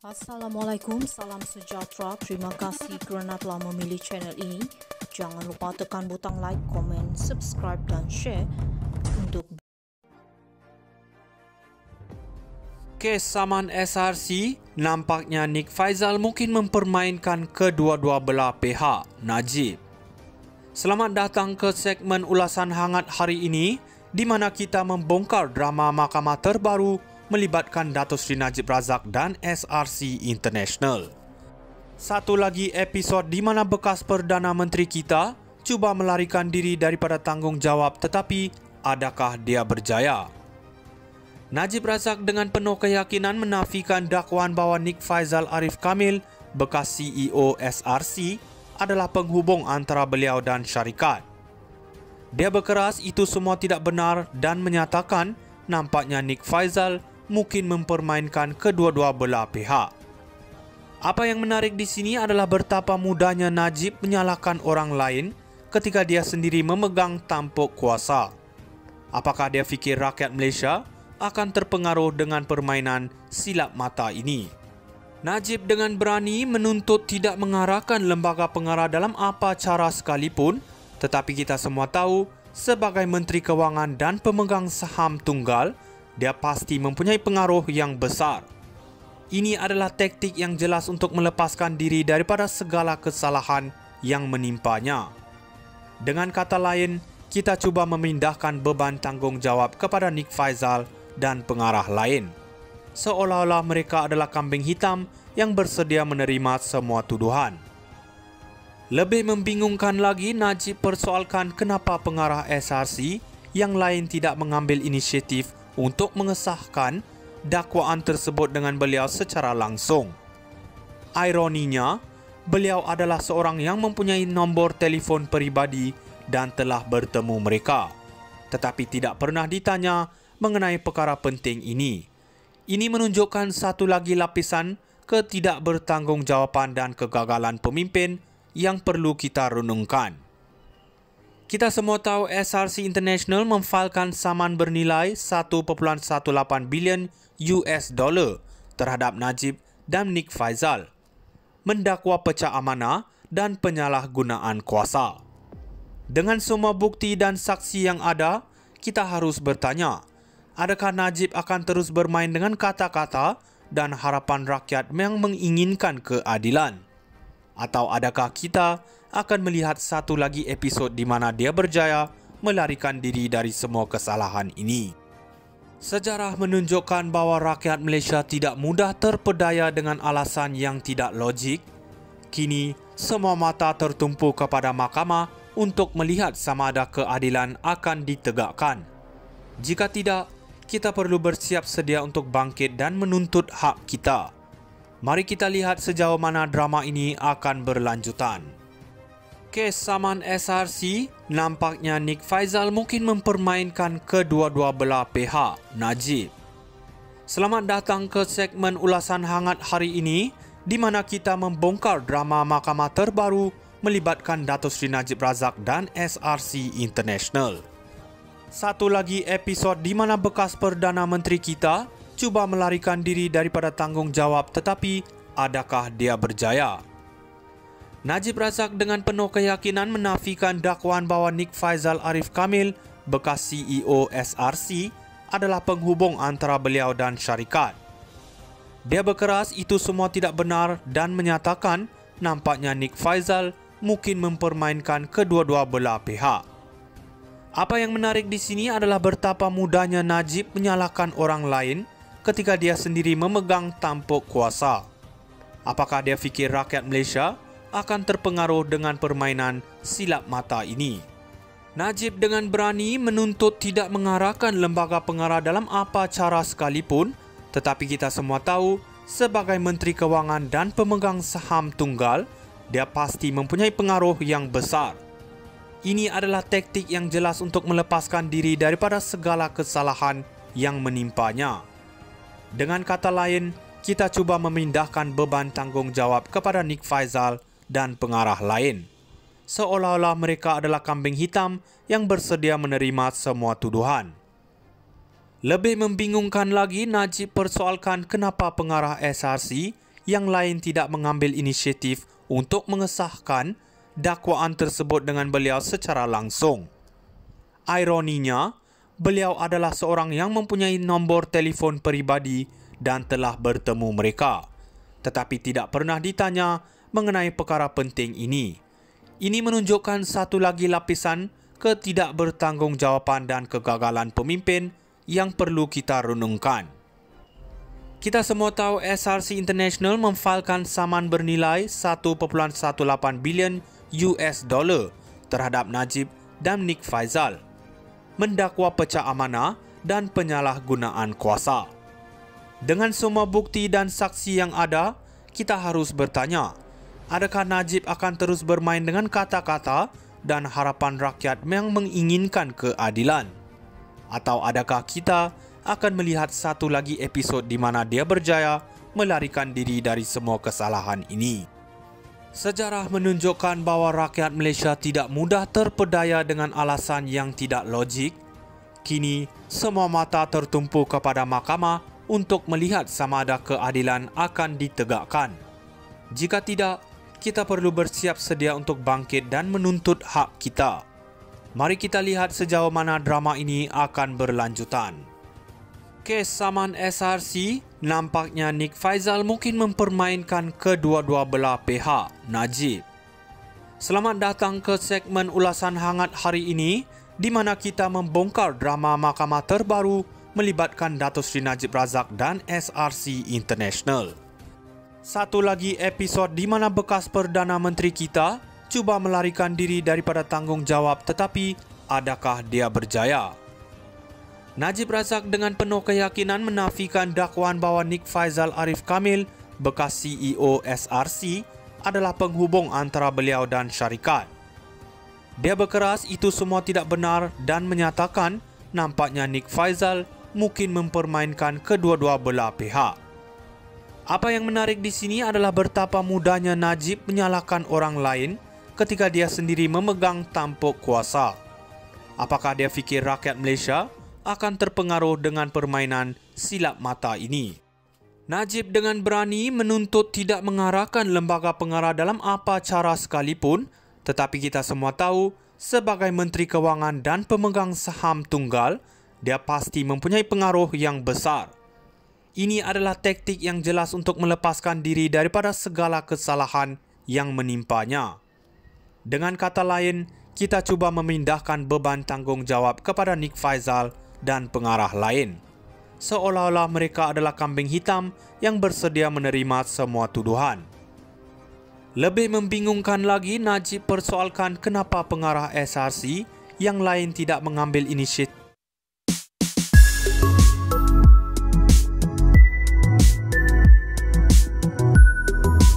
Assalamualaikum, salam sejahtera. Terima kasih kerana telah memilih channel ini. Jangan lupa tekan butang like, komen, subscribe dan share untuk Kes saman SRC, nampaknya Nik Faizal mungkin mempermainkan kedua-dua belah pihak, Najib. Selamat datang ke segmen ulasan hangat hari ini, di mana kita membongkar drama mahkamah terbaru melibatkan Datuk Seri Najib Razak dan SRC International. Satu lagi episod di mana bekas Perdana Menteri kita cuba melarikan diri daripada tanggungjawab, tetapi adakah dia berjaya? Najib Razak dengan penuh keyakinan menafikan dakwaan bahawa Nik Faizal Arif Kamil, bekas CEO SRC, adalah penghubung antara beliau dan syarikat. Dia berkeras itu semua tidak benar dan menyatakan nampaknya Nik Faizal mungkin mempermainkan kedua-dua belah pihak. Apa yang menarik di sini adalah betapa mudahnya Najib menyalahkan orang lain ketika dia sendiri memegang tampuk kuasa. Apakah dia fikir rakyat Malaysia akan terpengaruh dengan permainan silap mata ini? Najib dengan berani menuntut tidak mengarahkan lembaga pengarah dalam apa cara sekalipun, tetapi kita semua tahu sebagai Menteri Kewangan dan pemegang saham tunggal, dia pasti mempunyai pengaruh yang besar. Ini adalah taktik yang jelas untuk melepaskan diri daripada segala kesalahan yang menimpanya. Dengan kata lain, kita cuba memindahkan beban tanggungjawab kepada Nik Faizal dan pengarah lain, seolah-olah mereka adalah kambing hitam yang bersedia menerima semua tuduhan. Lebih membingungkan lagi, Najib persoalkan kenapa pengarah SRC yang lain tidak mengambil inisiatif untuk mengesahkan dakwaan tersebut dengan beliau secara langsung. Ironinya, beliau adalah seorang yang mempunyai nombor telefon peribadi dan telah bertemu mereka, tetapi tidak pernah ditanya mengenai perkara penting ini. Ini menunjukkan satu lagi lapisan ketidakbertanggungjawatan dan kegagalan pemimpin yang perlu kita renungkan. Kita semua tahu SRC International memfailkan saman bernilai 1.18 bilion US dollar terhadap Najib dan Nik Faizal, mendakwa pecah amanah dan penyalahgunaan kuasa. Dengan semua bukti dan saksi yang ada, kita harus bertanya, adakah Najib akan terus bermain dengan kata-kata dan harapan rakyat yang menginginkan keadilan? Atau adakah kita akan melihat satu lagi episod di mana dia berjaya melarikan diri dari semua kesalahan ini? Sejarah menunjukkan bahawa rakyat Malaysia tidak mudah terpedaya dengan alasan yang tidak logik. Kini, semua mata tertumpu kepada mahkamah untuk melihat sama ada keadilan akan ditegakkan. Jika tidak, kita perlu bersiap sedia untuk bangkit dan menuntut hak kita. Mari kita lihat sejauh mana drama ini akan berlanjutan. Kes saman SRC, nampaknya Nik Faizal mungkin mempermainkan kedua-dua belah pihak, Najib. Selamat datang ke segmen ulasan hangat hari ini, di mana kita membongkar drama mahkamah terbaru melibatkan Datuk Seri Najib Razak dan SRC International. Satu lagi episod di mana bekas Perdana Menteri kita cuba melarikan diri daripada tanggungjawab, tetapi adakah dia berjaya? Najib Razak dengan penuh keyakinan menafikan dakwaan bahawa Nik Faizal Arif Kamil, bekas CEO SRC, adalah penghubung antara beliau dan syarikat. Dia berkeras itu semua tidak benar dan menyatakan nampaknya Nik Faizal mungkin mempermainkan kedua-dua belah pihak. Apa yang menarik di sini adalah betapa mudahnya Najib menyalahkan orang lain ketika dia sendiri memegang tampuk kuasa. Apakah dia fikir rakyat Malaysia akan terpengaruh dengan permainan silap mata ini? Najib dengan berani menuntut tidak mengarahkan lembaga pengarah dalam apa cara sekalipun, tetapi kita semua tahu sebagai Menteri Kewangan dan pemegang saham tunggal, dia pasti mempunyai pengaruh yang besar. Ini adalah taktik yang jelas untuk melepaskan diri daripada segala kesalahan yang menimpanya. Dengan kata lain, kita cuba memindahkan beban tanggungjawab kepada Nik Faizal dan pengarah lain, seolah-olah mereka adalah kambing hitam yang bersedia menerima semua tuduhan. Lebih membingungkan lagi, Najib persoalkan kenapa pengarah SRC yang lain tidak mengambil inisiatif untuk mengesahkan dakwaan tersebut dengan beliau secara langsung. Ironinya, beliau adalah seorang yang mempunyai nombor telefon peribadi dan telah bertemu mereka, tetapi tidak pernah ditanya mengenai perkara penting ini. Ini menunjukkan satu lagi lapisan ketidakbertanggungjawatan dan kegagalan pemimpin yang perlu kita renungkan. Kita semua tahu SRC International memfailkan saman bernilai 1.18 bilion US dollar terhadap Najib dan Nik Faizal, mendakwa pecah amanah dan penyalahgunaan kuasa. Dengan semua bukti dan saksi yang ada, kita harus bertanya, adakah Najib akan terus bermain dengan kata-kata dan harapan rakyat yang menginginkan keadilan? Atau adakah kita akan melihat satu lagi episod di mana dia berjaya melarikan diri dari semua kesalahan ini? Sejarah menunjukkan bahawa rakyat Malaysia tidak mudah terpedaya dengan alasan yang tidak logik. Kini, semua mata tertumpu kepada mahkamah untuk melihat sama ada keadilan akan ditegakkan. Jika tidak, kita perlu bersiap sedia untuk bangkit dan menuntut hak kita. Mari kita lihat sejauh mana drama ini akan berlanjutan. Kes saman SRC, nampaknya Nik Faizal mungkin mempermainkan kedua-dua belah pihak, Najib. Selamat datang ke segmen ulasan hangat hari ini, di mana kita membongkar drama mahkamah terbaru melibatkan Datuk Seri Najib Razak dan SRC International. Satu lagi episod di mana bekas Perdana Menteri kita cuba melarikan diri daripada tanggungjawab, tetapi adakah dia berjaya? Najib Razak dengan penuh keyakinan menafikan dakwaan bahawa Nik Faizal Arif Kamil, bekas CEO SRC, adalah penghubung antara beliau dan syarikat. Dia berkeras itu semua tidak benar dan menyatakan nampaknya Nik Faizal mungkin mempermainkan kedua-dua belah pihak. Apa yang menarik di sini adalah betapa mudahnya Najib menyalahkan orang lain ketika dia sendiri memegang tampuk kuasa. Apakah dia fikir rakyat Malaysia akan terpengaruh dengan permainan silap mata ini? Najib dengan berani menuntut tidak mengarahkan lembaga pengarah dalam apa cara sekalipun, tetapi kita semua tahu sebagai Menteri Kewangan dan pemegang saham tunggal, dia pasti mempunyai pengaruh yang besar. Ini adalah taktik yang jelas untuk melepaskan diri daripada segala kesalahan yang menimpanya. Dengan kata lain, kita cuba memindahkan beban tanggungjawab kepada Nik Faizal dan pengarah lain, seolah-olah mereka adalah kambing hitam yang bersedia menerima semua tuduhan. Lebih membingungkan lagi, Najib persoalkan kenapa pengarah SRC yang lain tidak mengambil inisiatif